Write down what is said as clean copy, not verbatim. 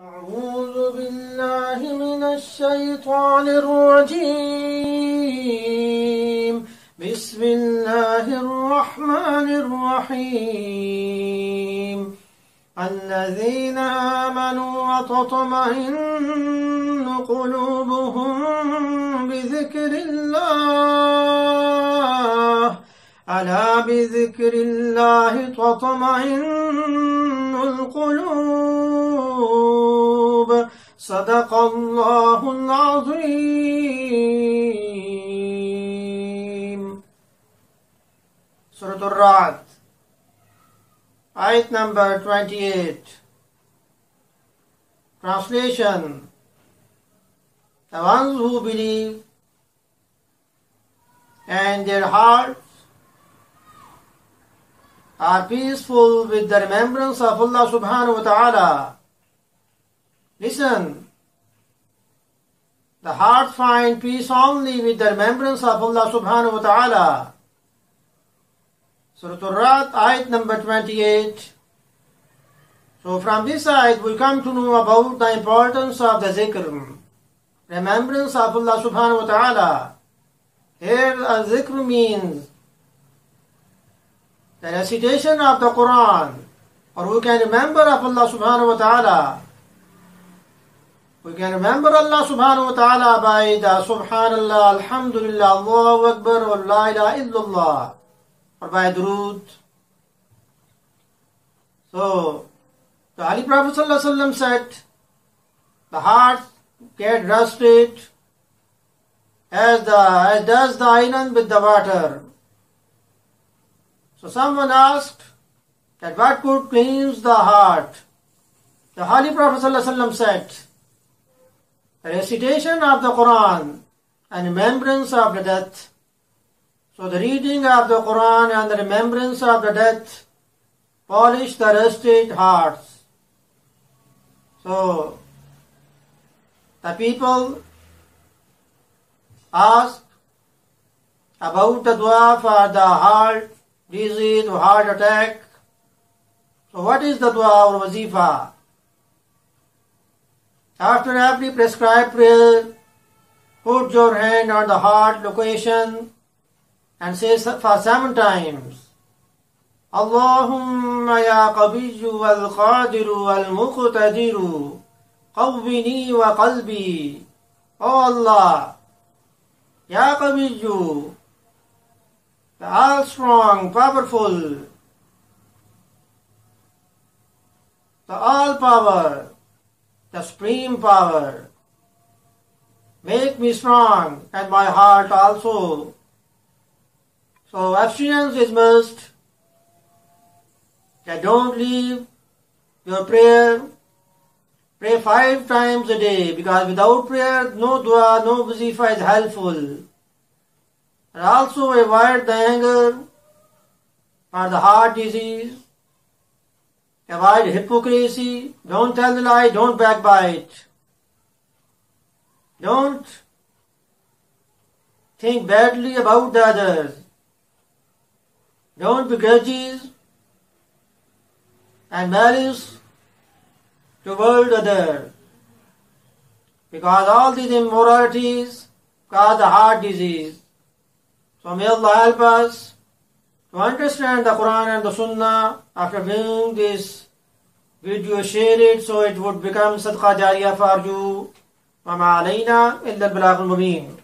أعوذ بالله من الشيطان الرجيم. بسم الله الرحمن الرحيم. الذين آمنوا وتطمئن قلوبهم بذكر الله ألا بذكر الله تطمئن القلوب. صدق الله العظيم. Surah Al-Ra'd, ayat number 28. Translation: the ones who believe and their hearts are peaceful with the remembrance of Allah subhanahu wa ta'ala. Listen, the heart find peace only with the remembrance of Allah subhanahu wa ta'ala. Surah Al-Ra'd, ayat number 28. So from this ayat we come to know about the importance of the zikr, remembrance of Allah subhanahu wa ta'ala. Here a zikr means the recitation of the Quran, or we can remember of Allah subhanahu wa ta'ala. We can remember Allah subhanahu wa ta'ala by the Subhanallah, Alhamdulillah, Allahu Akbar, or La ilaha illallah, or by Durood. So, the Holy Prophet sallallahu alaihi wasallam said, the heart get rusted as does the iron with the water. So someone asked that what could cleanse the heart? The Holy Prophet ﷺ said, the recitation of the Quran and remembrance of the death. So the reading of the Quran and the remembrance of the death polish the rusted hearts. So the people ask about the dua for the heart disease or heart attack. So what is the dua or wazifa? After every prescribed prayer, put your hand on the heart location and say for 7 times, Allahumma ya qabiyyu wal qadiru wal muqtadiru qawwini wa qalbi. Oh Allah, ya qabiyyu, the all-strong, powerful, the all-power, the supreme power. Make me strong and my heart also. So abstinence is must. That don't leave your prayer. Pray 5 times a day, because without prayer, no dua, no wazifa is helpful. And also avoid the anger or the heart disease. Avoid hypocrisy. Don't tell the lie. Don't backbite. Don't think badly about the others. Don't be grudges and malice toward others. Because all these immoralities cause the heart disease. So may Allah help us to understand the Quran and the Sunnah. After viewing this video, share it so it would become sadqa jariyah for you. وَمَا عَلَيْنَا إِلَّا الْبَلَاغُ الْمُبِينُ.